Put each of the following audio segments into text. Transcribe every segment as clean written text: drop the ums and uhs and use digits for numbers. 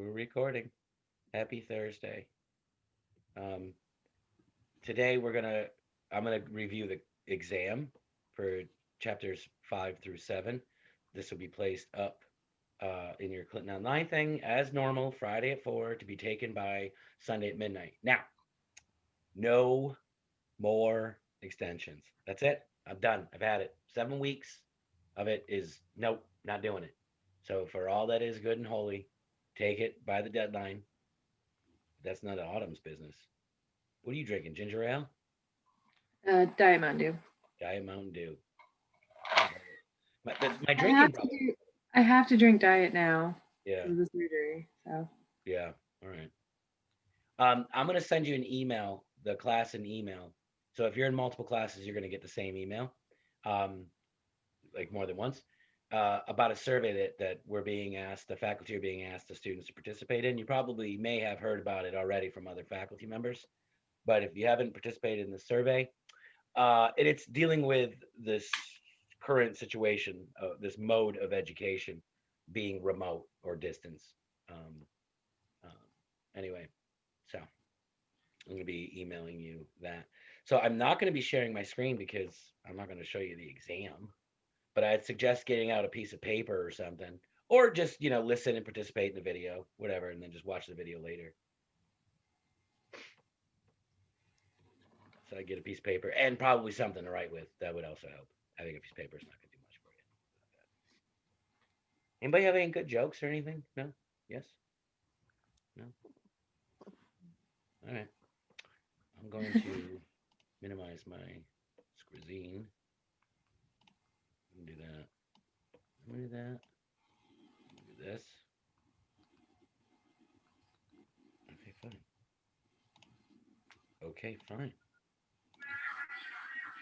We're recording. Happy Thursday. Um, Today I'm gonna review the exam for chapters 5 through 7. This will be placed up in your Clinton Online thing as normal, Friday at 4 to be taken by Sunday at midnight. Now, no more extensions. That's it. I'm done. I've had it. 7 weeks of it is nope, not doing it. So for all that is good and holy, take it by the deadline. That's none of Autumn's business. What are you drinking? Ginger ale? Diet Mountain Dew. Diet Mountain Dew. I love it. My I have drinking to problem. do. I have to drink diet now Yeah, because of the surgery. So yeah. All right. I'm gonna send you an email, the class an email. So if you're in multiple classes, you're gonna get the same email, um, like more than once, about a survey that we're being asked, the faculty are being asked the students to participate in. You probably may have heard about it already from other faculty members, but if you haven't participated in the survey, and it's dealing with this current situation, this mode of education being remote or distance. Um, um, anyway, so I'm going to be emailing you that. So I'm not going to be sharing my screen because I'm not going to show you the exam, but I'd suggest getting out a piece of paper or something, or just listen and participate in the video, whatever, and then just watch the video later. So I get a piece of paper and probably something to write with. That would also help. I think a piece of paper is not going to do much for you. Anybody have any good jokes or anything? No? Yes? No? All right. I'm going to minimize my screen. I'm going to do that. I'm going to do that. I'm going to do this. Okay, fine. Okay, fine.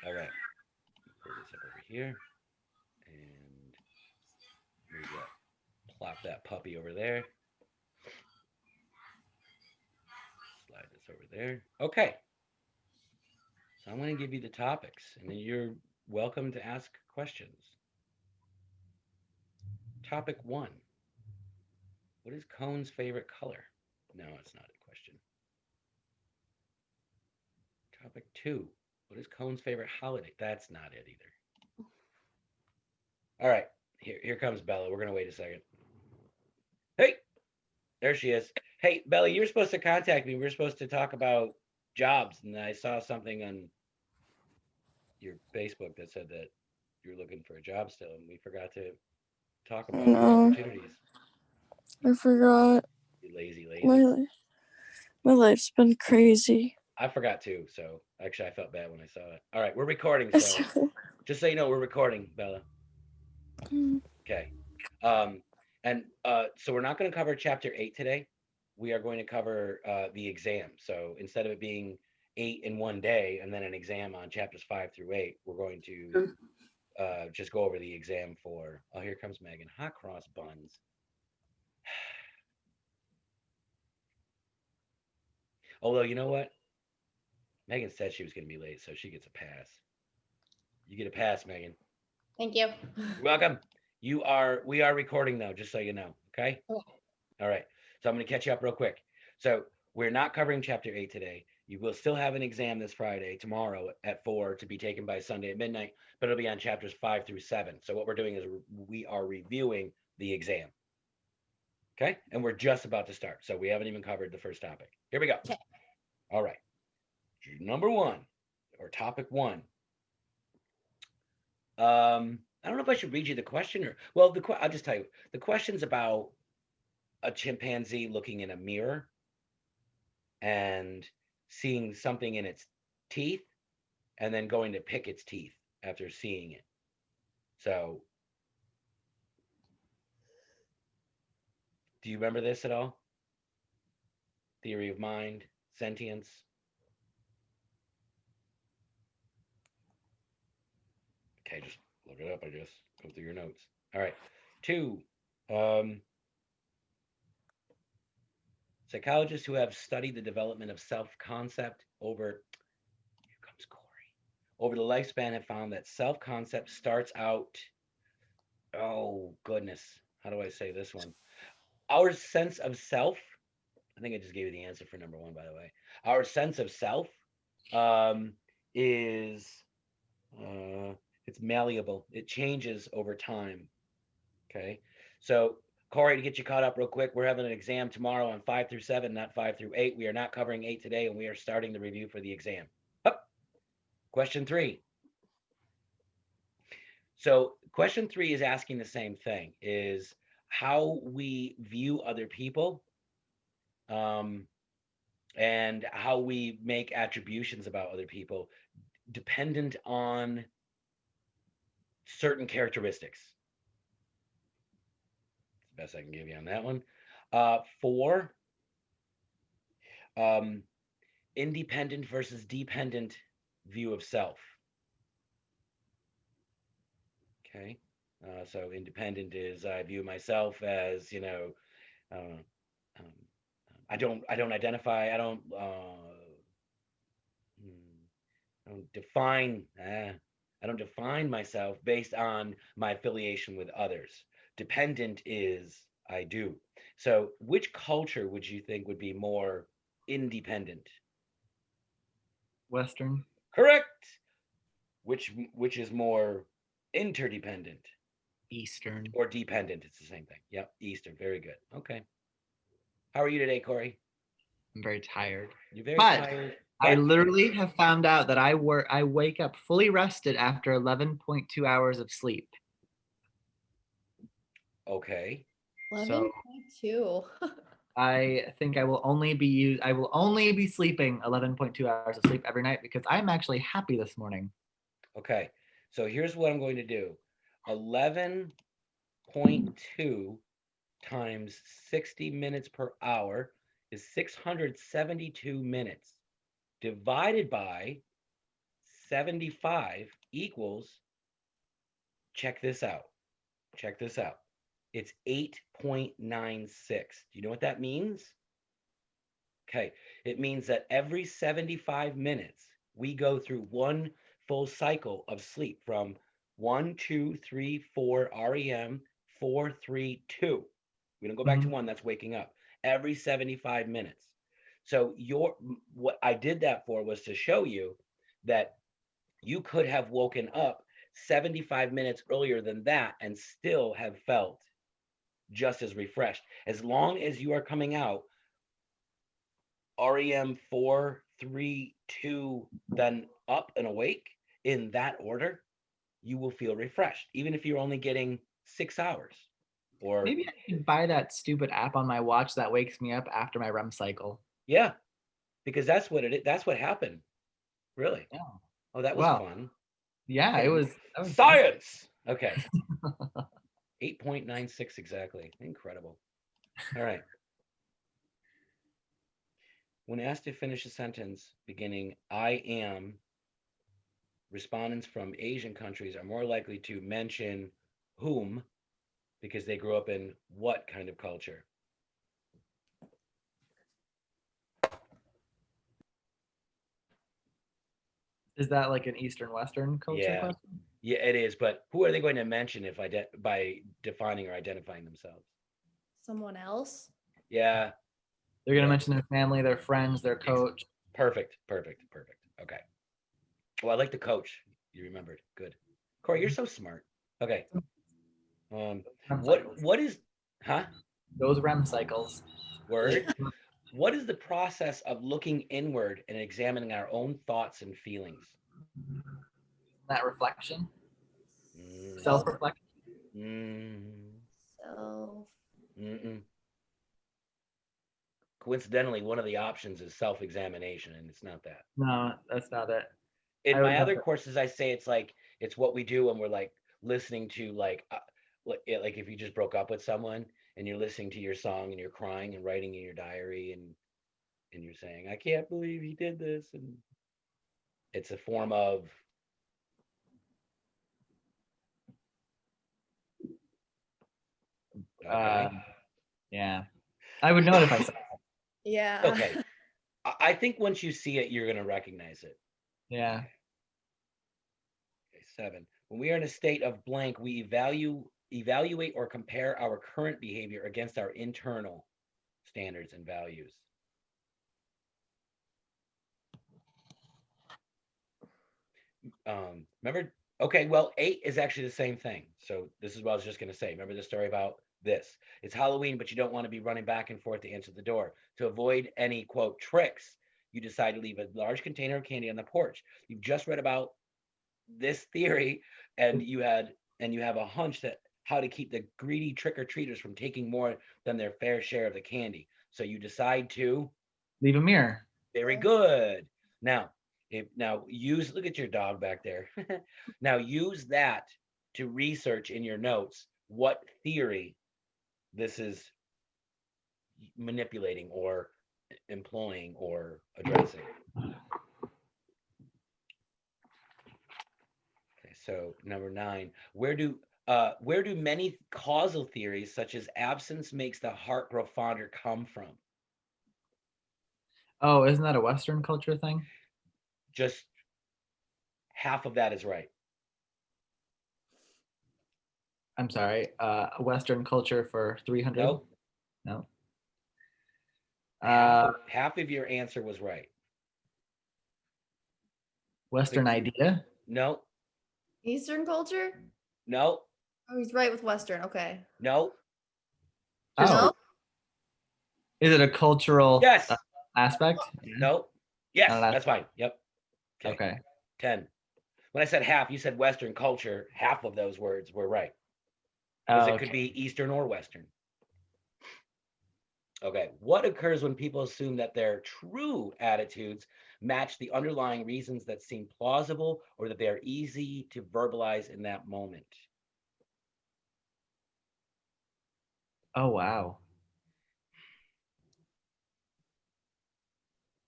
All right. Pull this up over here and move that. Plop that puppy over there. Slide this over there. Okay. So I'm going to give you the topics, and then you're welcome to ask questions. Topic 1. What is Cone's favorite color? No, it's not a question. Topic 2. What is Cone's favorite holiday? That's not it either. All right. Here comes Bella. We're going to wait a second. Hey, there she is. Hey, Bella, you were supposed to contact me. We were supposed to talk about jobs, and I saw something on your Facebook that said that you're looking for a job still, and we forgot to talk about your No, opportunities. I forgot. You lazy, lazy. My my life's been crazy. I forgot too, so actually I felt bad when I saw it. All right, we're recording, It's so just so you know, we're recording, Bella. Okay. Um, so we're not going to cover chapter 8 today. We are going to cover the exam. So instead of it being 8 in one day and then an exam on chapters 5 through 8, we're going to just go over the exam for. Oh, here comes Megan. Hot cross buns. Although, you know what? Megan said she was going to be late, so she gets a pass. You get a pass, Megan. Thank you. You're welcome. We are recording though, just so you know. Okay. All right. So I'm going to catch you up real quick. So we're not covering chapter 8 today. You will still have an exam this Friday, tomorrow at 4 to be taken by Sunday at midnight, but it'll be on chapters 5 through 7. So what we're doing is we are reviewing the exam. Okay. And we're just about to start. So we haven't even covered the first topic. Here we go. Okay. All right. Number 1 or topic 1. I don't know if I should read you the question or, well, I'll just tell you. The question's about a chimpanzee looking in a mirror and seeing something in its teeth and then going to pick its teeth after seeing it. So, do you remember this at all? Theory of mind, sentience. Okay, just look it up, I guess. Go through your notes. All right. 2. Um, Psychologists who have studied the development of self-concept here comes Corey, over the lifespan have found that self-concept starts out, oh goodness, how do I say this one? our sense of self, I think I just gave you the answer for number one, by the way. Our sense of self is it's malleable. It changes over time. Okay. So, Corey, to get you caught up real quick, we're having an exam tomorrow on 5 through 7, not 5 through 8. We are not covering 8 today, and we are starting the review for the exam. Up. Question 3. So, question 3 is asking the same thing, is how we view other people, and how we make attributions about other people dependent on certain characteristics. That's the best I can give you on that one. 4, independent versus dependent view of self. Okay. So independent is I view myself as, um, I don't identify, I don't define, I don't define myself based on my affiliation with others. Dependent is I do. So which culture would you think would be more independent? Western. Correct. Which is more interdependent Eastern. or dependent? It's the same thing. Yep, Eastern. Very good. Okay. How are you today, Corey? I'm very tired. You're very But tired. I But literally have found out that I wake up fully rested after 11.2 hours of sleep. okay. So 11.2. I think I will only be sleeping 11.2 hours of sleep every night because I'm actually happy this morning. Okay. So here's what I'm going to do. 11.2 times 60 minutes per hour is 672 minutes divided by 75 equals, check this out. Check this out. It's 8.96. Do you know what that means? Okay. It means that every 75 minutes, we go through one full cycle of sleep from 1, 2, 3, 4 REM, 4, 3, 2. We don't go back to 1, that's waking up. Every 75 minutes. So what I did that for was to show you that you could have woken up 75 minutes earlier than that and still have felt just as refreshed. As long as you are coming out REM 4, 3, 2, then up and awake in that order, you will feel refreshed, even if you're only getting 6 hours. Or Maybe I could buy that stupid app on my watch that wakes me up after my REM cycle. yeah, because that's what it is. That's what happened. Really? Yeah. Oh, that was Wow. fun. Yeah, Okay. it was Science. Okay. 8.96 exactly. Incredible. All right. When asked to finish a sentence beginning I am, respondents from Asian countries are more likely to mention whom because they grew up in what kind of culture? Is that like an Eastern Western culture Yeah. question? Yeah, it is. But who are they going to mention if by defining or identifying themselves? Someone else? Yeah. They're gonna Yeah. mention their family, their friends, their coach. Perfect. Okay. Well, I like the coach. You remembered. Good. Corey, you're so smart. Okay. REM What cycles. what is Those REM cycles. word? What is the process of looking inward and examining our own thoughts and feelings? That reflection, Mm, self-reflection. Self. mm-mm. Coincidentally, one of the options is self-examination, and it's not that. No, that's not it. In I would my have other to- courses, I say it's what we do when we're like listening to like if you just broke up with someone and you're listening to your song and you're crying and writing in your diary and you're saying, I can't believe he did this, and it's a form of okay. Yeah, I would know it if I saw it. Yeah. Okay. I think once you see it, you're gonna recognize it. Yeah. Okay, 7. When we are in a state of blank, we evaluate evaluate or compare our current behavior against our internal standards and values. Remember, okay, well, 8 is actually the same thing. So this is what I was just going to say. Remember the story about this? It's Halloween, but you don't want to be running back and forth to answer the door. To avoid any, quote, tricks, you decide to leave a large container of candy on the porch. You've just read about this theory, and you have a hunch that how to keep the greedy trick-or-treaters from taking more than their fair share of the candy. So you decide to Leave a mirror. very good. Now, look at your dog back there. Now use that to research in your notes what theory this is manipulating or employing or addressing. Okay, so number 9, where do many causal theories such as absence makes the heart grow fonder come from? Oh, isn't that a Western culture thing? Just half of that is right. I'm sorry. Western culture for 300? Nope. No. Half of your answer was right. Western idea? No, Eastern culture? no, Oh, he's right with Western. Okay. no. Oh, is it a cultural Yes. aspect? No. Yes, No, that's fine. Yep. Okay. 10. When I said half, you said Western culture. Half of those words were right. Oh, Because it okay. could be Eastern or Western. Okay. What occurs when people assume that their true attitudes match the underlying reasons that seem plausible or that they are easy to verbalize in that moment? Oh, wow.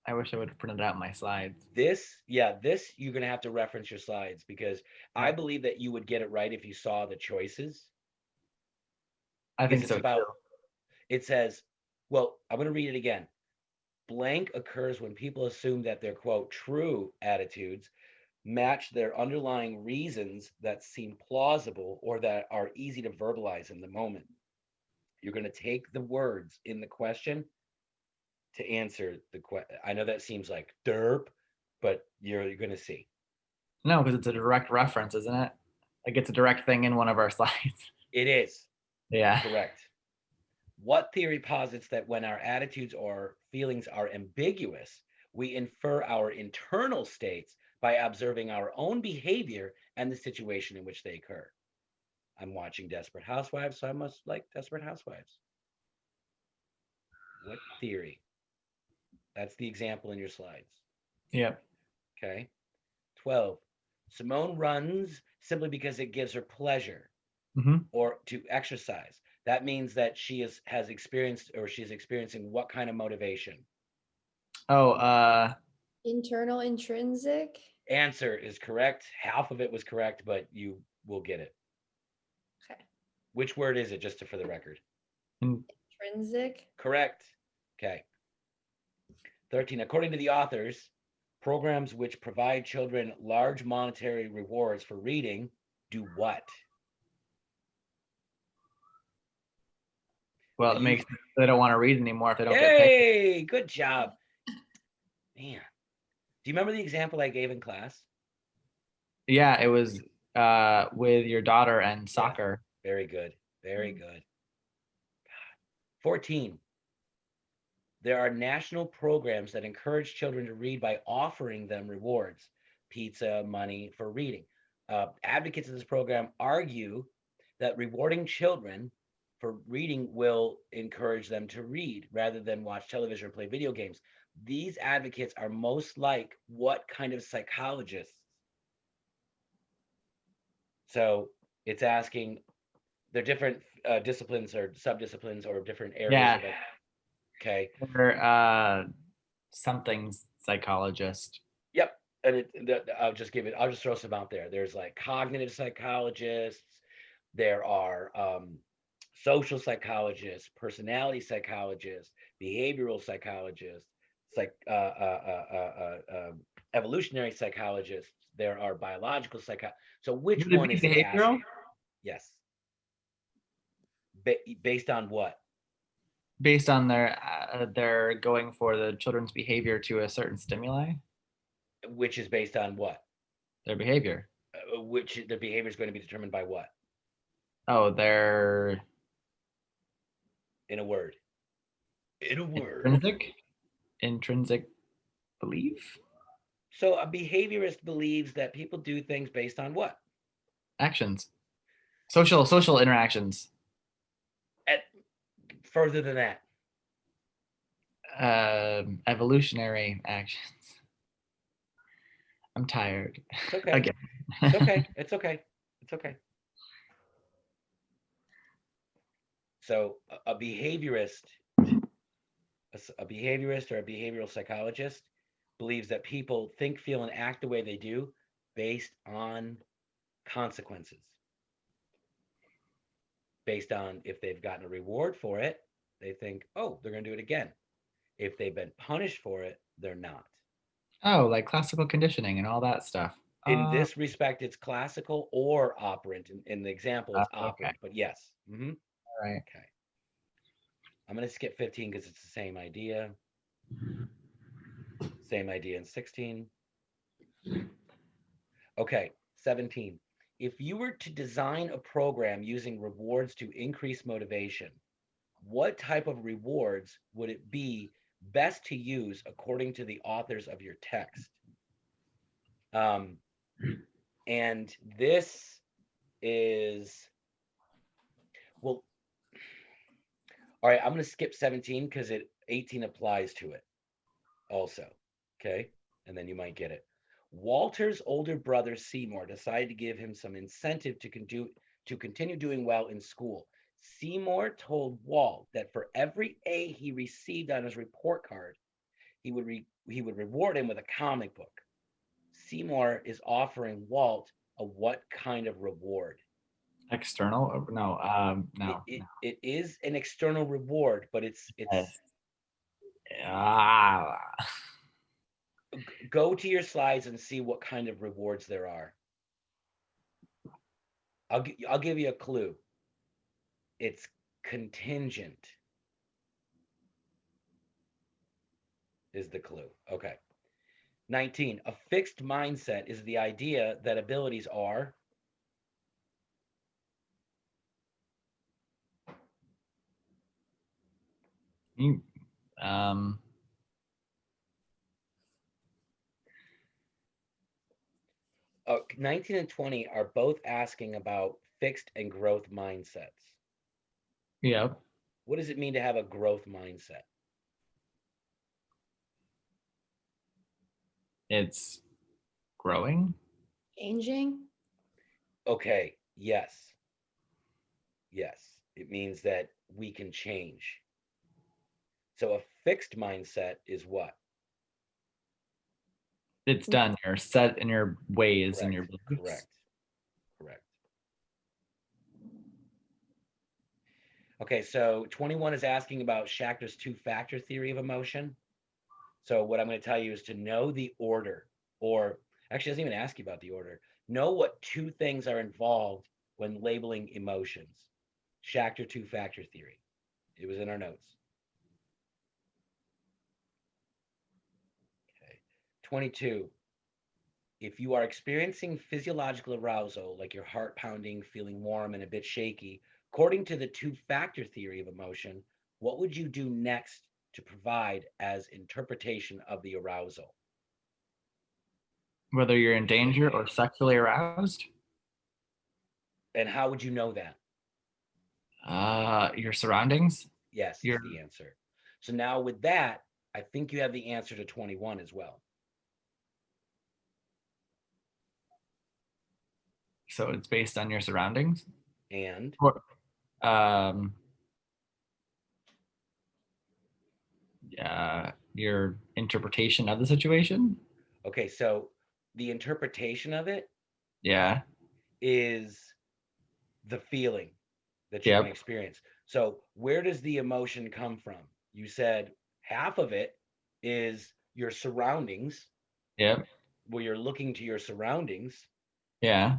I wish I would have printed out my slides. This you're going to have to reference your slides because I believe that you would get it right if you saw the choices. I think Because so too. it says, well, I'm going to read it again. Blank occurs when people assume that their, quote, true attitudes match their underlying reasons that seem plausible or that are easy to verbalize in the moment. You're going to take the words in the question to answer the question. I know that seems like derp, but you're going to see. No, because it's a direct reference, isn't it? Like it's a direct thing in one of our slides. It is. Yeah. Correct. What theory posits that when our attitudes or feelings are ambiguous, we infer our internal states by observing our own behavior and the situation in which they occur? I'm watching Desperate Housewives, so I must like Desperate Housewives. What theory? That's the example in your slides. Yep. Okay. 12. Simone runs simply because it gives her pleasure or to exercise. That means that she's experiencing what kind of motivation? Oh, Internal, intrinsic. Answer is correct. Half of it was correct, but you will get it. Okay. Which word is it, just for the record? Intrinsic. Correct. Okay. 13. According to the authors, programs which provide children large monetary rewards for reading do what? well, it makes they don't want to read anymore if they don't get paid. Hey, good job. Man. Do you remember the example I gave in class? Yeah, it was with your daughter and soccer. Very good. Very good. 14. There are national programs that encourage children to read by offering them rewards, pizza, money for reading. Advocates of this program argue that rewarding children for reading will encourage them to read rather than watch television or play video games. These advocates are most like what kind of psychologists? So it's asking, they're different disciplines or subdisciplines or different areas of it. Okay. Or something psychologist. Yep. And I'll just throw some out there. There's like cognitive psychologists, there are social psychologists, personality psychologists, behavioral psychologists, evolutionary psychologists, there are biological psychologists. So which Would it one be is it behavioral? asking? Yes. Based on what? Based on their going for the children's behavior to a certain stimuli, Which is based on what? their behavior. Which the behavior is going to be determined by what? Oh, their In a word. In a word. intrinsic belief, So a behaviorist believes that people do things based on what? actions, social interactions, At further than that. evolutionary actions. I'm tired. It's okay. Again. It's okay. It's okay. It's okay. So a behaviorist, a behaviorist or a behavioral psychologist believes that people think, feel, and act the way they do based on consequences. Based on if they've gotten a reward for it, they think, oh, they're going to do it again. If they've been punished for it, they're not. Oh, like classical conditioning and all that stuff. In this respect, it's classical or operant. In the example, it's Okay. operant, but yes. Mm-hmm. All right. Okay. I'm going to skip 15 because it's the same idea. Same idea in 16. Okay, 17. If you were to design a program using rewards to increase motivation, what type of rewards would it be best to use according to the authors of your text? And this is, well, all right, I'm going to skip 17 because 18 applies to it also. Okay, and then you might get it. Walter's older brother Seymour decided to give him some incentive to continue doing well in school. Seymour told Walt that for every A he received on his report card, he would reward him with a comic book. Seymour is offering Walt a what kind of reward? External? No. No. It is an external reward, but it's Yes. Ah. Go to your slides and see what kind of rewards there are. I'll give you a clue. It's contingent is the clue. Okay. 19. A fixed mindset is the idea that abilities are Um. 19 and 20 are both asking about fixed and growth mindsets. Yep. What does it mean to have a growth mindset? It's growing. Changing. Okay, yes. Yes, it means that we can change. So a fixed mindset is what? It's done. You're set in your ways and your Correct. beliefs. Correct. Okay, so 21 is asking about Schachter's two-factor theory of emotion. So what I'm going to tell you is to know the order, or actually doesn't even ask you about the order. Know what two things are involved when labeling emotions. Schachter two-factor theory. It was in our notes. Okay. 22. If you are experiencing physiological arousal, like your heart pounding, feeling warm and a bit shaky, according to the two-factor theory of emotion, what would you do next to provide as interpretation of the arousal? Whether you're in danger or sexually aroused. And how would you know that? Your surroundings. Yes, is the answer. So now with that, I think you have the answer to 21 as well. So it's based on your surroundings. And your interpretation of the situation. Okay, so the interpretation of it is the feeling that you're going to experience. So where does the emotion come from? You said half of it is your surroundings. Yep. Where you're looking to your surroundings. Yeah.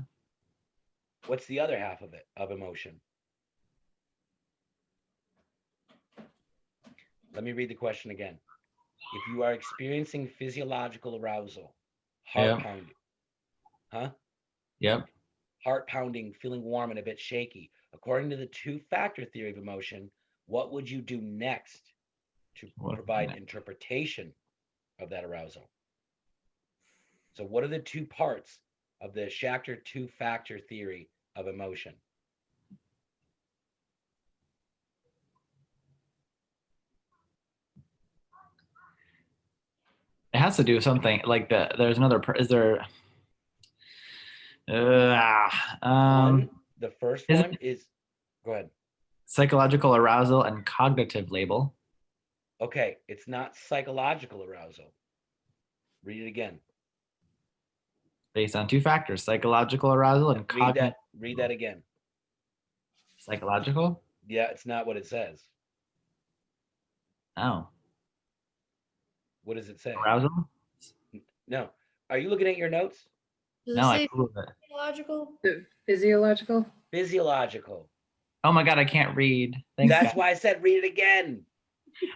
What's the other half of it, of emotion? Let me read the question again. If you are experiencing physiological arousal, Yep. Yep. heart pounding, feeling warm and a bit shaky, according to the two-factor theory of emotion, what would you do next to What- provide interpretation of that arousal? So what are the two parts of the Schachter two-factor theory of emotion? It has to do with something like there's another. Is there? Um, The first is one is, go ahead. psychological arousal and cognitive label. Okay, it's not psychological arousal. Read it again. Based on two factors: psychological arousal and cognitive. Read that again. Psychological? Yeah, it's not what it says. Oh, What does it say? arousal? No. Are you looking at your notes? Does No, it I say googled it. physiological? The physiological. Physiological. Oh my god, I can't read. Thanks, That's guys. why I said read it again.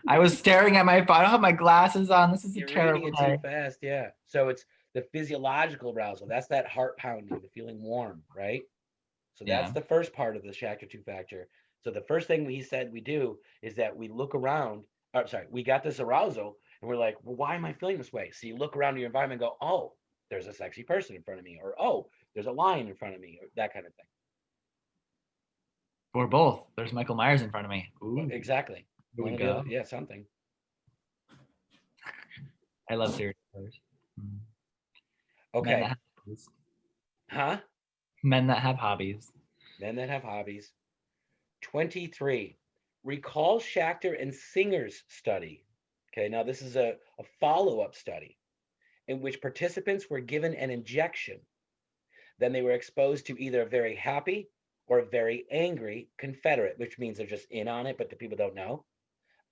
I was staring at my phone. I don't have my glasses on. This is a You're terrible reading it day. too fast. Yeah. So it's the physiological arousal. That's that heart pounding, the feeling warm, right? So that's Yeah. the first part of the Schachter two factor. So the first thing he said we do is that we look around. Or, sorry, we got this arousal and we're like, well, why am I feeling this way? So you look around your environment and go, oh, there's a sexy person in front of me, or oh, there's a lion in front of me, or that kind of thing. Or both. There's Michael Myers in front of me. Ooh, Exactly. here we One or the go. other. Yeah, something. I love serial killers. Mm. Men Okay. that have hobbies. Huh? Men that have hobbies. Men that have hobbies. 23. Recall Schachter and Singer's study. Okay, now this is a follow-up study in which participants were given an injection. Then they were exposed to either a very happy or a very angry Confederate, which means they're just in on it, but the people don't know.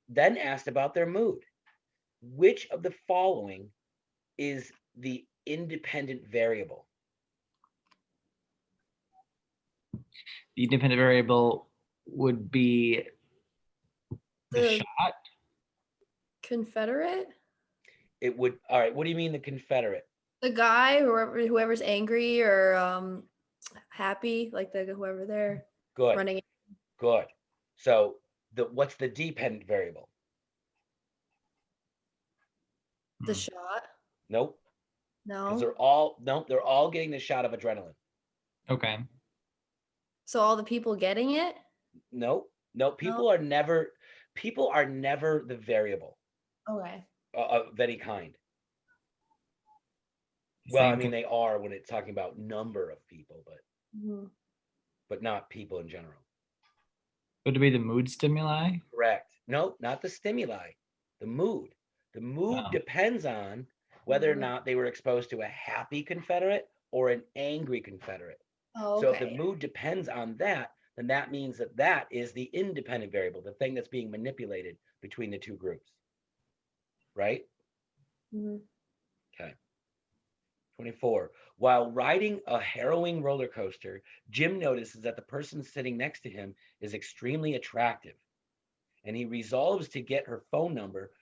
Then asked about their mood. Which of the following is the independent variable? The independent variable would be the The shot. Confederate? It would, all right, what do you mean the Confederate? The guy, whoever's angry or happy, like whoever they're Good, running. good. So what's the dependent variable? The Hmm. shot? Nope, because No. they're all getting the shot of adrenaline. Okay. So all the people getting it? Nope, no, people are never the variable Okay. of any kind. You're Well, I saying mean, they are when it's talking about number of people, Mhm. but not people in general. would it be the mood stimuli? Correct. No, not the stimuli, the mood. The mood Oh. depends on whether or Mhm. not they were exposed to a happy Confederate or an angry Confederate. Oh, So if the okay. mood depends on that, then that means that that is the independent variable, the thing that's being manipulated between the two groups. Right? Mhm. Okay. 24. While riding a harrowing roller coaster, Jim notices that the person sitting next to him is extremely attractive, and he resolves to get her phone number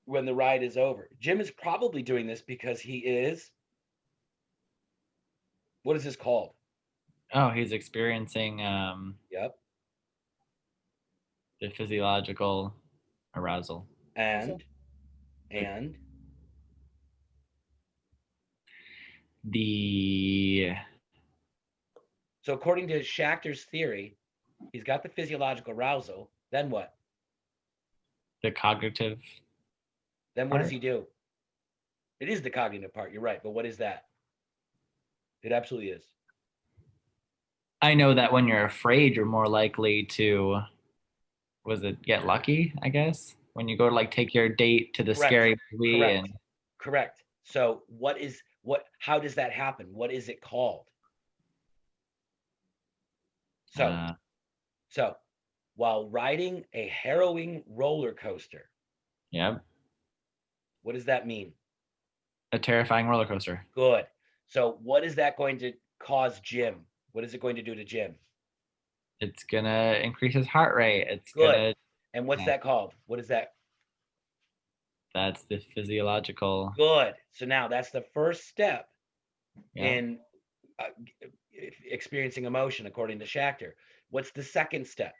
when the ride is over. Jim is probably doing this because he is, what is this called? Oh, he's experiencing Yep. the physiological arousal. And The so according to Schachter's theory, he's got the physiological arousal. Then what? cognitive. Then what does part? he do? It is the cognitive part. You're right. But what is that? It absolutely is. I know that when you're afraid, you're more likely to, get lucky, I guess? When you go to like take your date to the Correct. scary movie Correct. and Correct. So how does that happen? What is it called? So while riding a harrowing roller coaster, yeah, what does that mean? a terrifying roller coaster. Good. So what is that going to cause Jim? What is it going to do to Jim? It's gonna increase his heart rate. It's Good. gonna And what's Yeah. that called? What is that? That's the physiological. Good. So now that's the first step Yeah. in experiencing emotion, according to Schachter. What's the second step?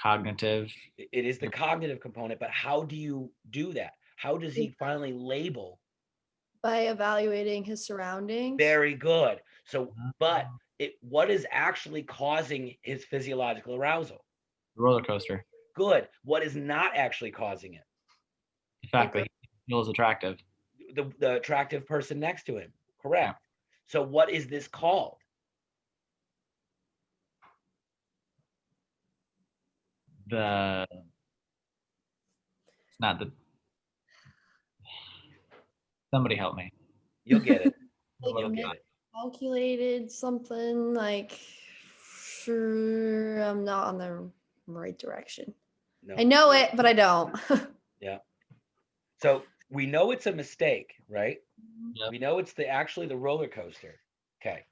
Cognitive. It is the cognitive component, but how do you do that? How does he finally label? By evaluating his surroundings. Very good. So, but what is actually causing his physiological arousal? Roller coaster. Good. What is not actually causing it? The fact that he feels attractive. The attractive person next to him. Correct. So what is this called? It's not the. Somebody help me. You'll get it. Like You'll get it. calculated something like, sure, I'm not on the right direction. No. I know it, but I don't. Yeah. So we know it's a mistake, right? Yep. We know it's actually the roller coaster. Okay.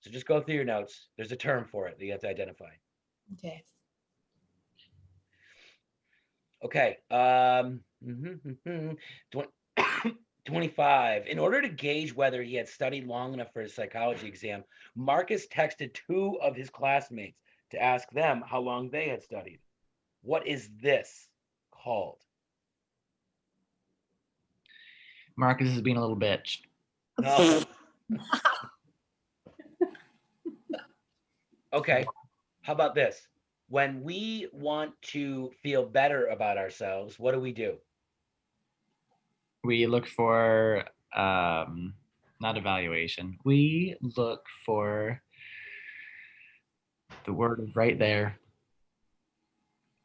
So just go through your notes. There's a term for it that you have to identify. Okay. Okay. 25. In order to gauge whether he had studied long enough for his psychology exam, Marcus texted 2 of his classmates to ask them how long they had studied. What is this called? Marcus is being a little bitch. No. Okay. How about this? When we want to feel better about ourselves, what do? We look for not evaluation. We look for the word is right there.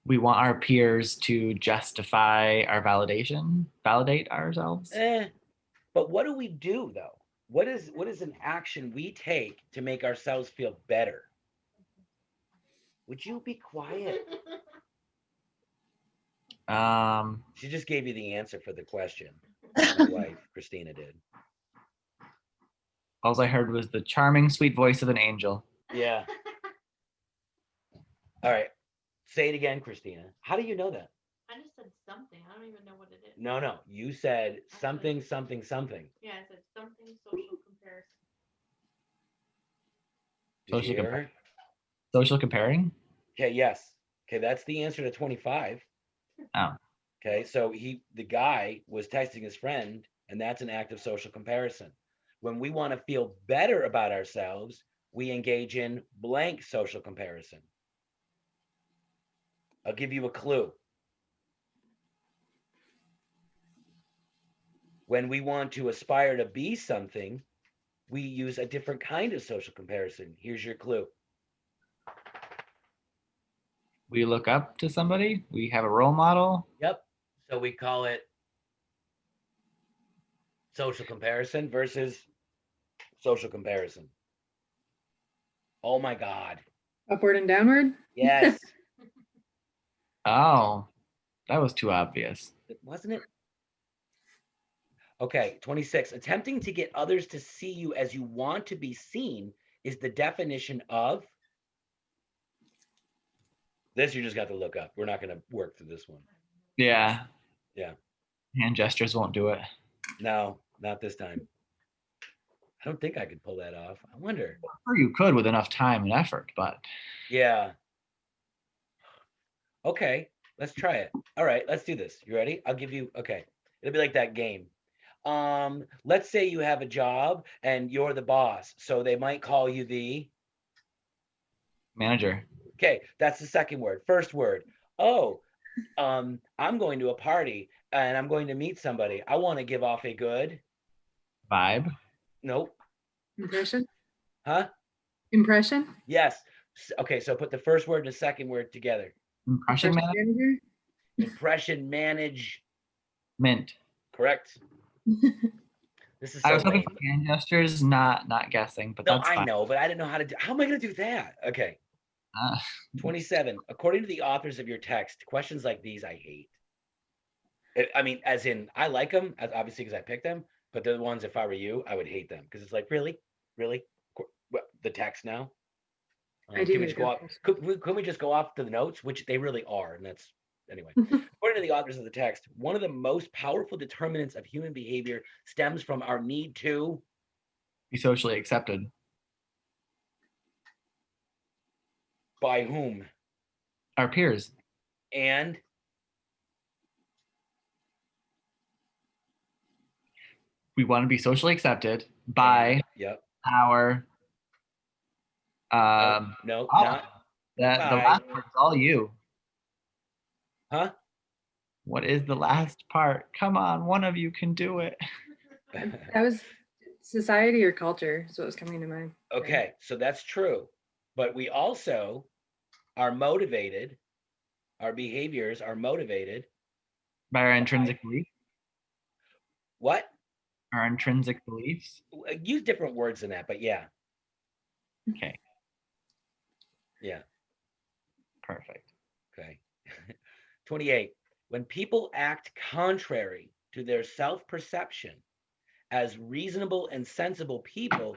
We want our peers to justify our validate ourselves. But what do we do though? What is an action we take to make ourselves feel better? Would you be quiet? She just gave you the answer for the question. My wife, Christina, did. All I heard was the charming, sweet voice of an angel. Yeah. All right. Say it again, Christina. How do you know that? I just said something. I don't even know what it is. No. You said something, something, something. Yeah, I said something social comparison. Did you hear her? Social comparing? Okay, yes. Okay, that's the answer to 25. Oh. Okay, so the guy was texting his friend, and that's an act of social comparison. When we want to feel better about ourselves, we engage in blank social comparison. I'll give you a clue. When we want to aspire to be something, we use a different kind of social comparison. Here's your clue. We look up to somebody. We have a role model. Yep. So we call it social comparison versus social comparison. Oh my God. Upward and downward? Yes. Oh, that was too obvious. Wasn't it? Okay, 26. Attempting to get others to see you as you want to be seen is the definition of. This you just got to look up. We're not going to work through this one. Yeah. Yeah. Hand gestures won't do it. No, not this time. I don't think I could pull that off. I wonder. Or you could with enough time and effort, but. Yeah. Okay, let's try it. All right, let's do this. You ready? I'll give you, okay. It'll be like that game. Let's say you have a job and you're the boss. So they might call you the Manager. Okay, that's the second word. First word. Oh, I'm going to a party and I'm going to meet somebody. I want to give off a good Vibe. Nope. Impression? Huh? Impression? Yes. Okay, so put the first word and the second word together. Impression manager? Impression manage. Mint. Correct. This is so I was hoping lame. for hand gestures, not guessing, but No, that's I fine. know, but I didn't know how to do. How am I going to do that? Okay. 27. According to the authors of your text, questions like these I hate. I mean, as in, I like them, obviously, because I picked them, but they're the ones, if I were you, I would hate them. Because it's like, really? The text now? I do Can we need just to go go off? first. Could we just go off to the notes, which they really are, and that's anyway. According to the authors of the text, one of the most powerful determinants of human behavior stems from our need to. Be socially accepted. By whom? Our peers. And We want to be socially accepted by yep. our No, oh, not that the by. last part's all you. Huh? What is the last part? Come on, one of you can do it. That was society or culture is what was coming to mind. Okay, so that's true. But we also are motivated, our behaviors are motivated. By our intrinsic beliefs. What? Our intrinsic beliefs. Use different words than that, but yeah. Okay. Yeah. Perfect. Okay. 28. When people act contrary to their self-perception as reasonable and sensible people,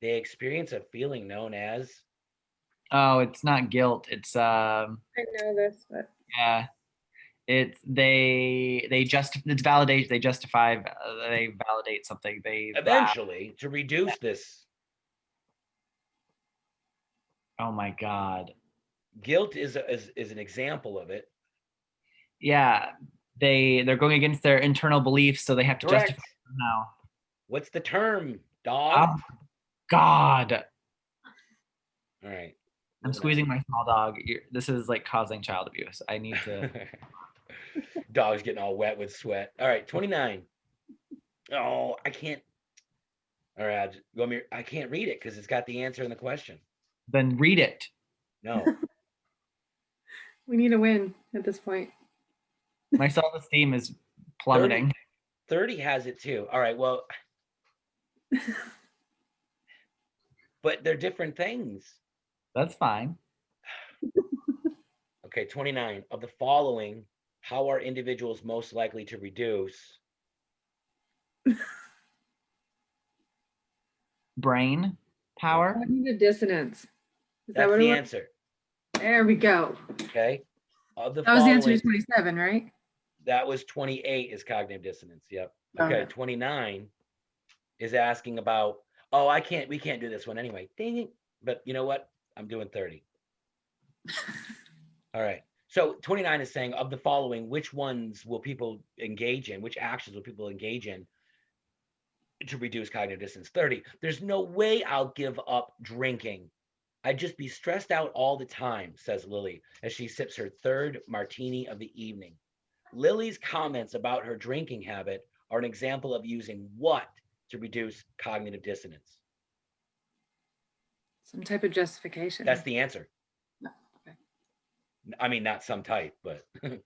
they experience a feeling known as. Oh, it's not guilt. It's I know this, but yeah. It's it's validation. They justify. They validate something. They Eventually, to reduce this. Oh my God. Guilt is an example of it. Yeah, they're going against their internal beliefs, so they have to Correct. justify it somehow. What's the term, dog? Oh God. All right. I'm squeezing my small dog. This is like causing child abuse. I need to. Dog's getting all wet with sweat. All right, 29. Oh, I can't. All right, I can't read it because it's got the answer in the question. Then read it. No. we need a win at this point. My self-esteem is plummeting. 30 has it too. All right, well, but they're different things. That's fine. Okay, 29. Of the following, how are individuals most likely to reduce? Brain power. Cognitive dissonance. Is that That's what the it was? answer. There we go. Okay. Of the That was the answer following, to 27, right? that was 28 is cognitive dissonance. Yep. Okay, Okay. 29 is asking about, we can't do this one anyway. Dang it. But you know what? I'm doing 30. All right. So 29 is saying, of the following, which ones will people engage in? Which actions will people engage in to reduce cognitive dissonance? 30. There's no way I'll give up drinking. I'd just be stressed out all the time, says Lily, as she sips her third martini of the evening. Lily's comments about her drinking habit are an example of using what to reduce cognitive dissonance? Some type of justification. That's the answer. No, okay. I mean, not some type, but Sounds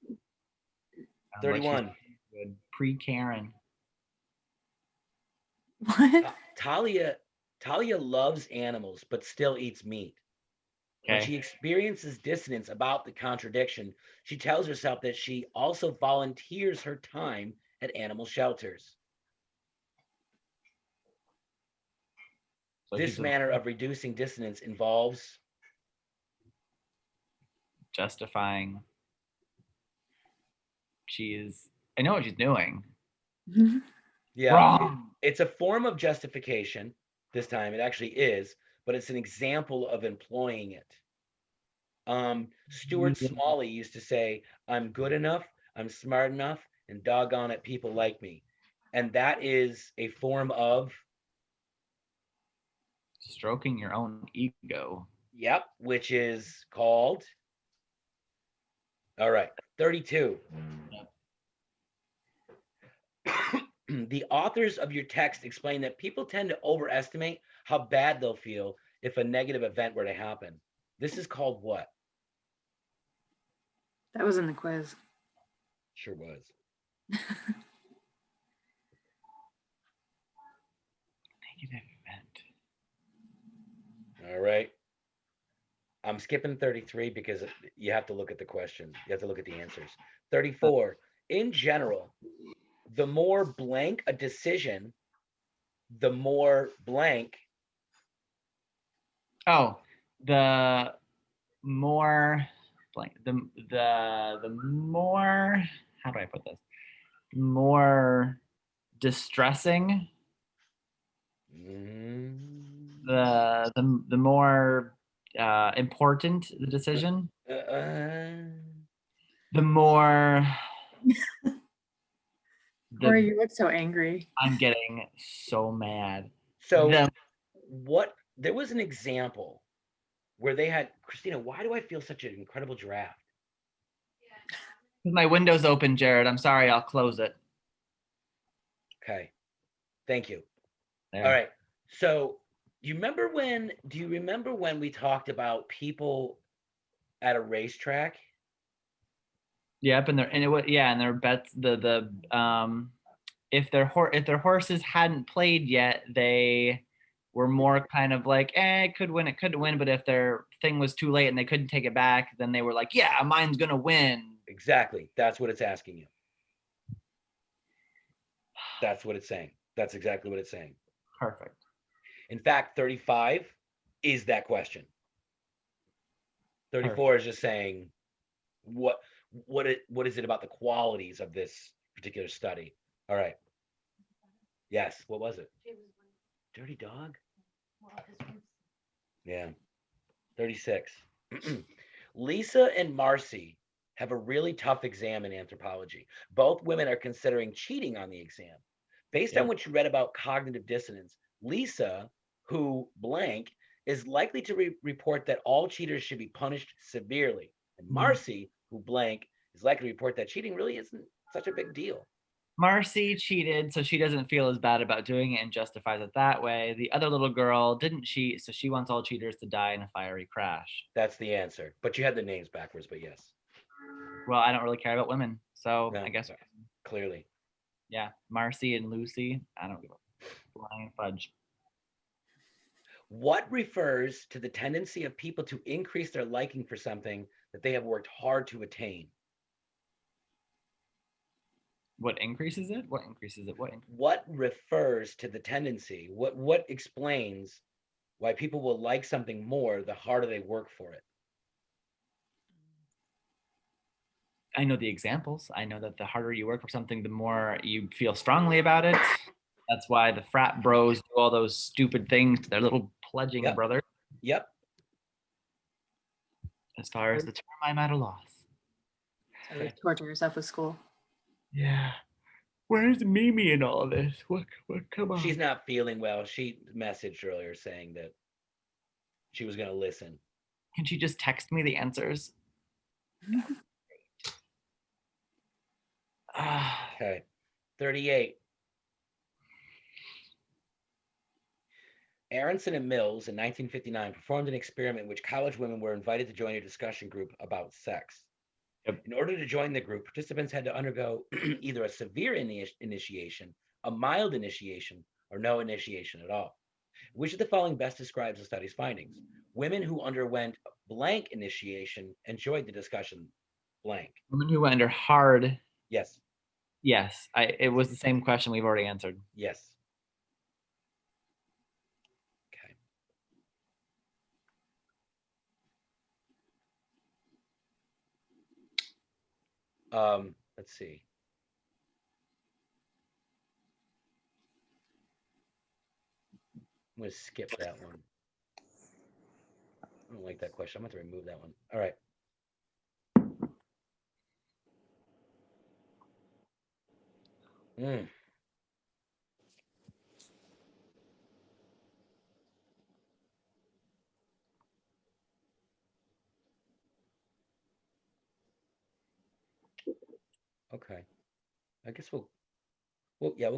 like 31. she's good. Pre-Karen. What? Talia loves animals, but still eats meat. When she Okay. experiences dissonance about the contradiction, she tells herself that she also volunteers her time at animal shelters. So This she's manner of reducing dissonance involves justifying. I know what she's doing. Wrong. It's a form of justification. This time it actually is, but it's an example of employing it. Stuart Smalley used to say, I'm good enough, I'm smart enough, and doggone it, people like me. And that is a form of Stroking your own ego. yep, which is called. All right, 32. The authors of your text explain that people tend to overestimate how bad they'll feel if a negative event were to happen. This is called what? That was in the quiz. Sure was. Negative event. All right. I'm skipping 33 because you have to look at the question. You have to look at the answers. 34. In general, the more blank a decision, the more blank. Oh, the more blank the more, how do I put this? More distressing, Mm. the more important the decision, the more Corey, the you look so angry. I'm getting so mad. So The what? There was an example where they had Christina. Why do I feel such an incredible draft? my window's open, Jared. I'm sorry, I'll close it. Okay, thank you. There. All right. So do you remember when we talked about people at a racetrack? Yep, and it was, yeah, and their bets, if their horses hadn't played yet, they were more kind of like, it could win, it couldn't win. But if their thing was too late and they couldn't take it back, then they were like, yeah, mine's gonna win. Exactly. That's what it's asking you. That's what it's saying. That's exactly what it's saying. Perfect. In fact, 35 is that question. 34 is just saying what is it about the qualities of this particular study? All right. Yes. What was it? Dirty dog? Yeah. 36. Lisa and Marcy have a really tough exam in anthropology. Both women are considering cheating on the exam. Based on Yep. what you read about cognitive dissonance, Lisa, who blank, is likely to report that all cheaters should be punished severely. And Marcy, who blank, is likely to report that cheating really isn't such a big deal. Marcy cheated, so she doesn't feel as bad about doing it and justifies it that way. The other little girl didn't cheat, so she wants all cheaters to die in a fiery crash. That's the answer. But you had the names backwards, but yes. Well, I don't really care about women, so No, I guess, clearly. yeah, Marcy and Lucy. I don't give a flying fudge. What refers to the tendency of people to increase their liking for something that they have worked hard to attain? What increases it? What increases it? What refers to the tendency? What explains why people will like something more the harder they work for it? I know the examples. I know that the harder you work for something, the more you feel strongly about it. That's why the frat bros do all those stupid things to their little pledging Yep. brother. Yep. As far as the term, I'm at a loss. So torture yourself with school. Yeah. Where's Mimi in all this? What come on. She's not feeling well. She messaged earlier saying that she was going to listen. Can she just text me the answers? Okay. 38. Aronson and Mills in 1959 performed an experiment in which college women were invited to join a discussion group about sex. Yep. In order to join the group, participants had to undergo either a severe initiation, a mild initiation, or no initiation at all. Which of the following best describes the study's findings? Women who underwent blank initiation enjoyed the discussion blank. Women who went under hard. Yes. Yes. It was the same question we've already answered. Yes. Okay. Let's see. I'm going to skip that one. I don't like that question. I'm going to remove that one. All right. Okay. I guess we'll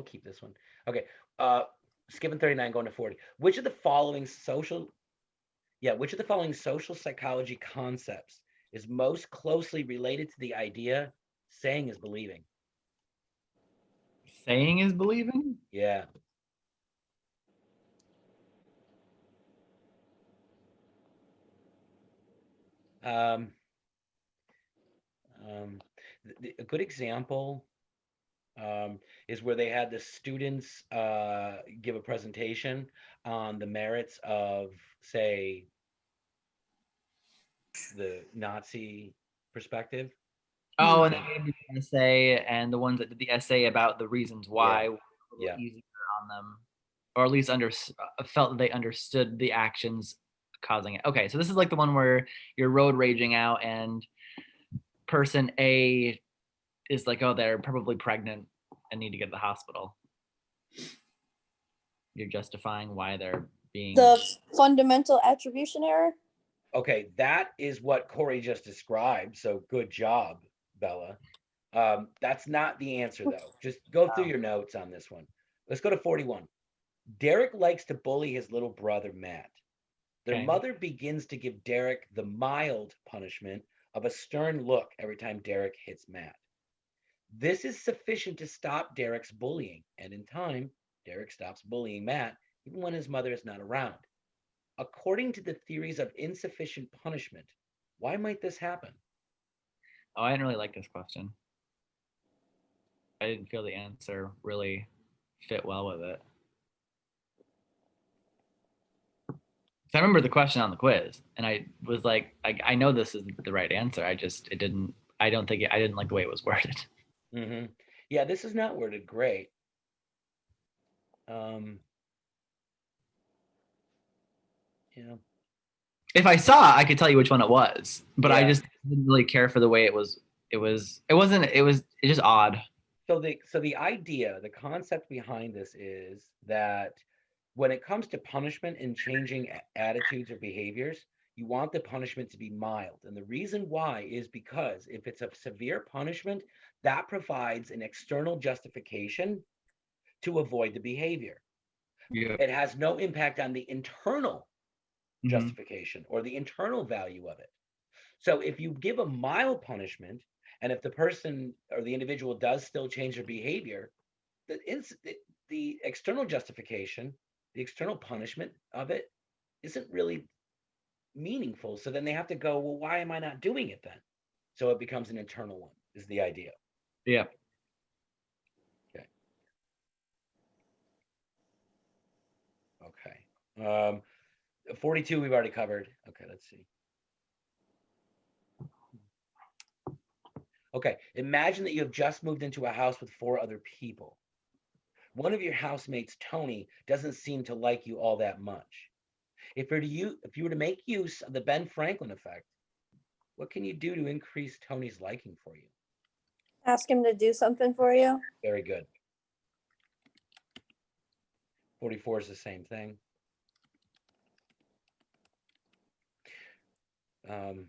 keep this one. Okay. Skipping 39, going to 40. Which of the following social psychology concepts is most closely related to the idea saying is believing? Saying is believing? Yeah. A good example is where they had the students give a presentation on the merits of, say, the Nazi perspective. Oh, and they gave you the essay, and the ones that did the essay about the reasons why were a little Yeah. easier on them, or at least felt that they understood the actions causing it. Okay, so this is like the one where you're road raging out, and person A is like, oh, they're probably pregnant and need to get to the hospital. You're justifying why they're being. The fundamental attribution error. Okay, that is what Corey just described. So good job, Bella. That's not the answer though. Just go through your notes on this one. Let's go to 41. Derek likes to bully his little brother Matt. Their Okay. mother begins to give Derek the mild punishment of a stern look every time Derek hits Matt. This is sufficient to stop Derek's bullying, and in time, Derek stops bullying Matt even when his mother is not around. According to the theories of insufficient punishment, why might this happen? Oh, I didn't really like this question. I didn't feel the answer really fit well with it. I remember the question on the quiz, and I was like, I know this is the right answer. I didn't like the way it was worded. Mm-hmm. Yeah, this is not worded great. Yeah. If I saw, I could tell you which one it was, but I Yeah. just didn't really care for the way it was. It's just odd. So the idea, the concept behind this is that when it comes to punishment and changing attitudes or behaviors, you want the punishment to be mild. And the reason why is because if it's a severe punishment, that provides an external justification to avoid the behavior. Yeah. It has no impact on the internal Mhm. justification or the internal value of it. So if you give a mild punishment, and if the person or the individual does still change their behavior, the external justification, the external punishment of it isn't really meaningful. So then they have to go, well, why am I not doing it then? So it becomes an internal one, is the idea. Yeah. Okay. Okay. 42 we've already covered. Okay, let's see. Okay, imagine that you have just moved into a house with 4 other people. One of your housemates, Tony, doesn't seem to like you all that much. If you were to make use of the Ben Franklin effect, what can you do to increase Tony's liking for you? Ask him to do something for you. Very good. 44 is the same thing. I'm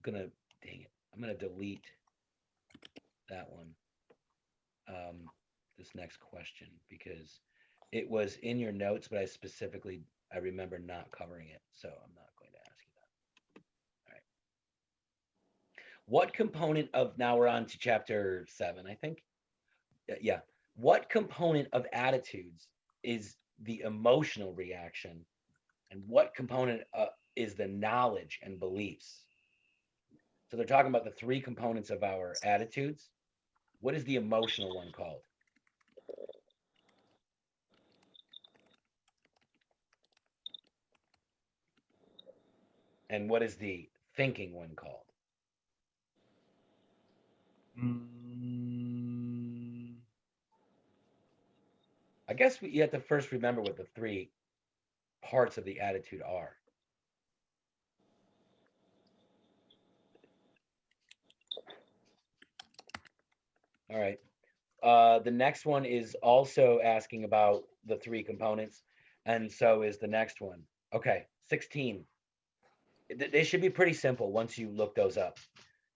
gonna, dang it, I'm gonna delete that one. This next question, because it was in your notes, but I remember not covering it, so I'm not going to ask you that. All right. What component of, now we're on to chapter 7, I think. Yeah. What component of attitudes is the emotional reaction, and what component is the knowledge and beliefs? So they're talking about the 3 components of our attitudes. What is the emotional one called? And what is the thinking one called? I guess you have to first remember what the 3 parts of the attitude are. All right. The next one is also asking about the 3 components, and so is the next one. Okay, 16. They should be pretty simple once you look those up.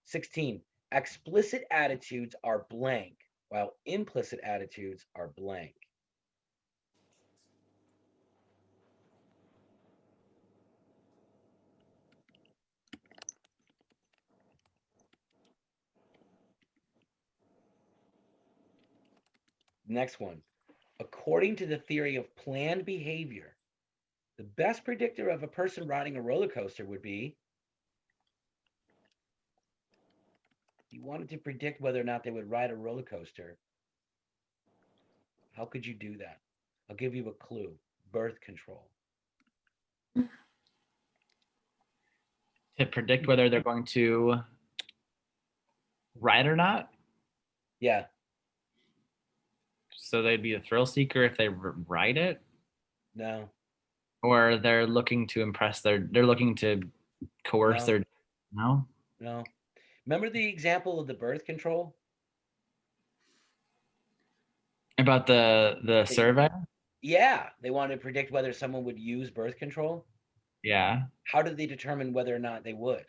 16. Explicit attitudes are blank, while implicit attitudes are blank. Next one. According to the theory of planned behavior, the best predictor of a person riding a roller coaster would be, you wanted to predict whether or not they would ride a roller coaster. How could you do that? I'll give you a clue. birth control? To predict whether they're going to ride or not. Yeah. So they'd be a thrill seeker if they ride it, No. or they're looking to impress they're looking to coerce No. their. No. No. Remember the example of the birth control? About the survey. Yeah, they wanted to predict whether someone would use birth control. Yeah, How did they determine whether or not they would?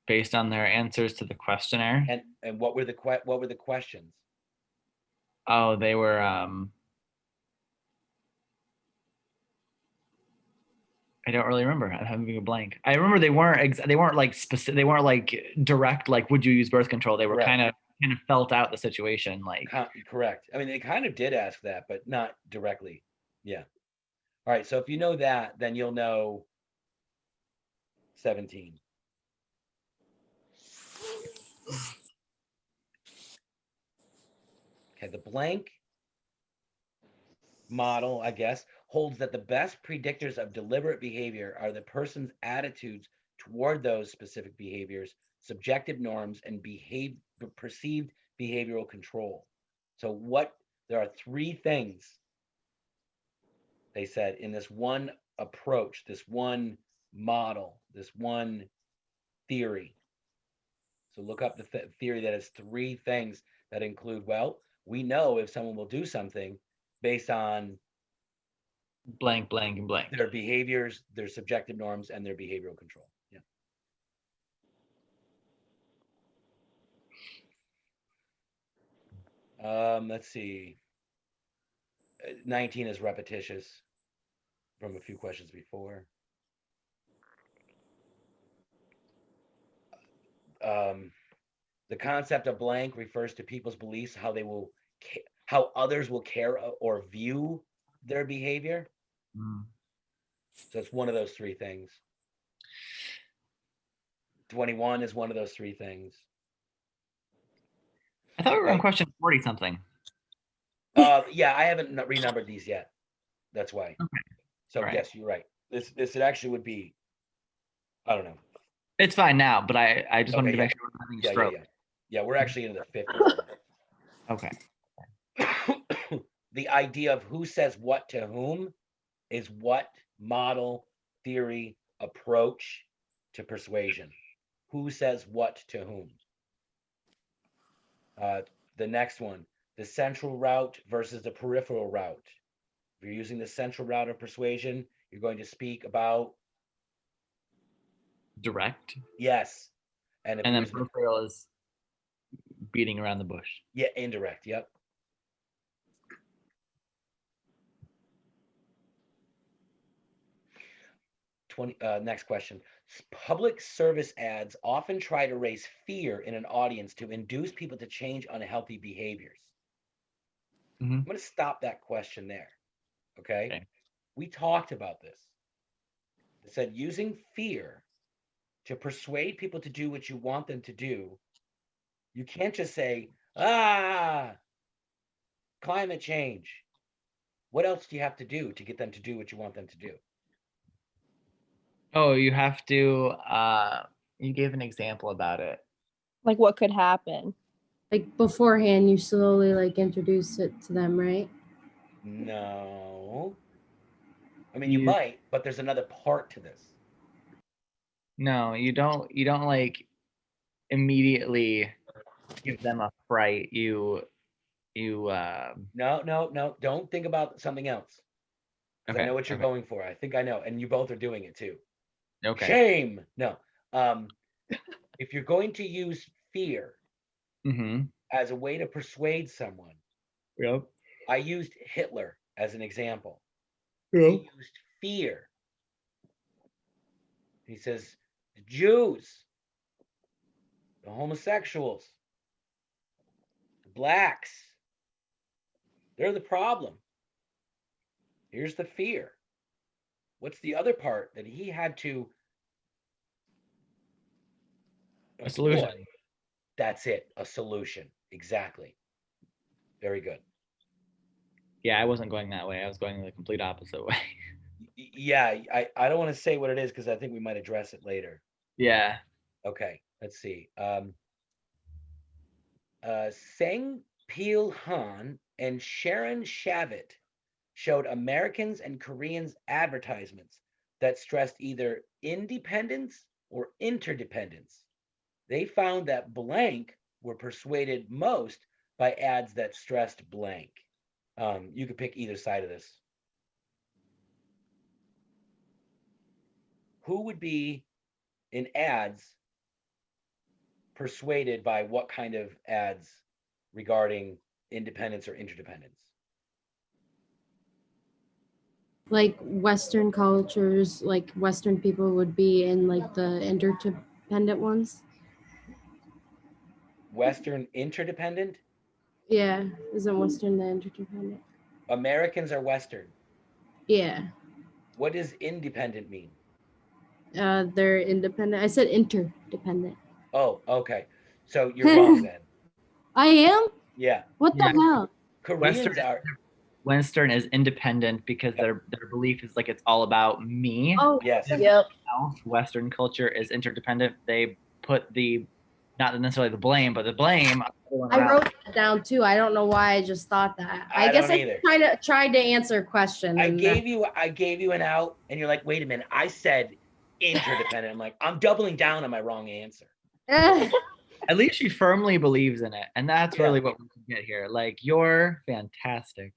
based on their answers to the questionnaire. And what were the questions? Oh, they were I don't really remember. I'm having a blank. I remember they weren't like specific. They weren't like direct. Like, would you use birth control? They were Correct. kind of felt out the situation. Like, Correct. I mean, they kind of did ask that, but not directly. Yeah. All right. So if you know that, then you'll know 17. Okay. The blank model, I guess, holds that the best predictors of deliberate behavior are the person's attitudes toward those specific behaviors, subjective norms, and perceived behavioral control. So there are three things they said in this one approach, this one model, this one theory. So look up the theory that has three things that include, well, we know if someone will do something based on blank, blank, and blank. their behaviors, their subjective norms, and their behavioral control. Yeah. Let's see. 19 is repetitious from a few questions before. The concept of blank refers to people's beliefs, how others will care or view their behavior. So it's one of those three things. 21 is one of those three things. I thought we were on question 40 something. Yeah, I haven't renumbered these yet. That's why. Okay. So All right. yes, you're right. This actually would be, I don't know. It's fine now, but I just wanted to yeah. make sure we're having a Yeah, stroke. Yeah, we're actually into the 50s. Okay. The idea of who says what to whom is what model, theory, approach to persuasion. Who says what to whom? The next one, the central route versus the peripheral route. If you're using the central route of persuasion, you're going to speak about direct. Yes. And then peripheral is beating around the bush. Yeah, indirect. Yep. Next question. Public service ads often try to raise fear in an audience to induce people to change unhealthy behaviors. Mm-hmm. I'm going to stop that question there. Okay? We talked about this. It said using fear to persuade people to do what you want them to do. You can't just say, climate change. What else do you have to do to get them to do what you want them to do? Oh, you have to, you gave an example about it. Like what could happen? Like beforehand, you slowly like introduce it to them, right? No. I mean, you might, but there's another part to this. No, you don't like immediately give them a fright. You No, don't think about something else. Okay, I know what you're going for. I think I know, and you both are doing it too. Okay. Shame. No. If you're going to use fear as a way to persuade someone, yep. I used Hitler as an example. Yep. He used fear. He says, the Jews, the homosexuals, the blacks, they're the problem. Here's the fear. What's the other part that he had to? A solution. That's it. A solution. Exactly. Very good. Yeah, I wasn't going that way. I was going the complete opposite way. Yeah, I don't want to say what it is because I think we might address it later. Yeah. Okay, let's see. Seng Peel Han and Sharon Shavit showed Americans and Koreans advertisements that stressed either independence or interdependence. They found that blank were persuaded most by ads that stressed blank. You could pick either side of this. Who would be in ads persuaded by what kind of ads regarding independence or interdependence? Like Western cultures, like Western people would be in like the interdependent ones. Western interdependent? Yeah, isn't Western the interdependent? Americans are Western. Yeah, What does independent mean? they're independent. I said interdependent. Oh, okay. So you're wrong then. I am? Yeah. What the Yeah. hell? Koreans are. Western is independent because Yep. their belief is like it's all about me. Oh, Yes. Yep. Western culture is interdependent. They put the not necessarily the blame, but the blame on everyone I around. wrote that down too. I don't know why I just thought that. I I guess don't I either. tried to answer a question. I and gave you an out, and you're like, wait a minute, I said interdependent. I'm like, I'm doubling down on my wrong answer. At least she firmly believes in it, and that's Yeah. really what we can get here. Like, you're fantastic.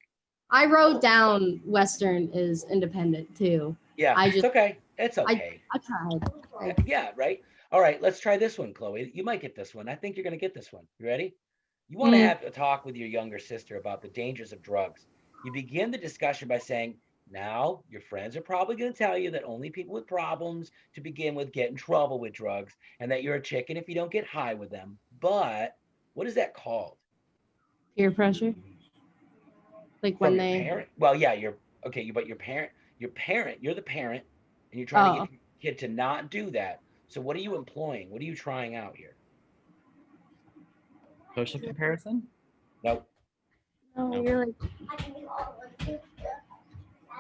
I wrote down Western is independent too. Yeah, I it's just okay. It's okay. I tried. Yeah, right. All right, let's try this one, Chloe. You might get this one. I think you're gonna get this one. You ready? You want to have a talk with your younger sister about the dangers of drugs. You begin the discussion by saying, now your friends are probably going to tell you that only people with problems to begin with get in trouble with drugs, and that you're a chicken if you don't get high with them. But what is that called? Peer pressure. Like From when your they parent? Well, yeah, you're okay, but you're the parent, and you're trying to get your kid to not do that. So what are you employing? What are you trying out here? Social comparison? No, No, Nope. you're like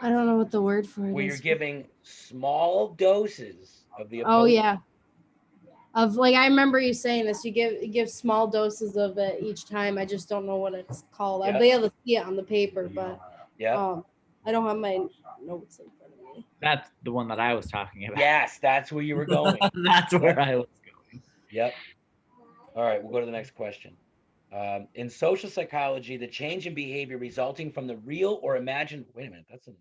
I don't know what the word for it where you're is. giving small doses of the Oh opposing. yeah. Of like I remember you saying this. You give small doses of it each time. I just don't know what it's called. I'll Yep. be able to see it on the paper, but Yeah. I don't have my notes in front of me. That's the one that I was talking about. Yes, that's where you were going. That's where I was going. Yep. All right, we'll go to the next question. In social psychology, the change in behavior resulting from the real or imagined. Wait a minute, that's an.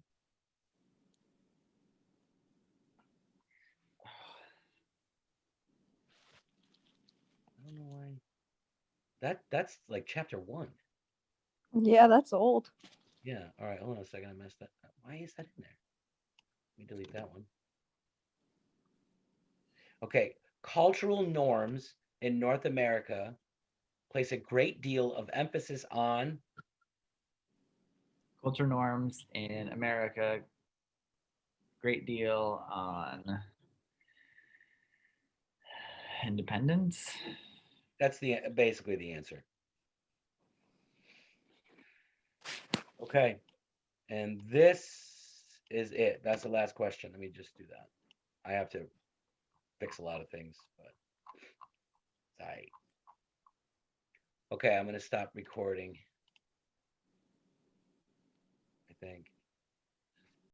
I don't know why. That's like chapter 1. Yeah, that's old. Yeah. All right. Hold on a second. I messed that. Why is that in there? Let me delete that one. Okay. Cultural norms in North America place a great deal of emphasis on. Culture norms in America, great deal on independence. That's basically the answer. Okay. And this is it. That's the last question. Let me just do that. I have to fix a lot of things, but I. Okay, I'm gonna stop recording. I think.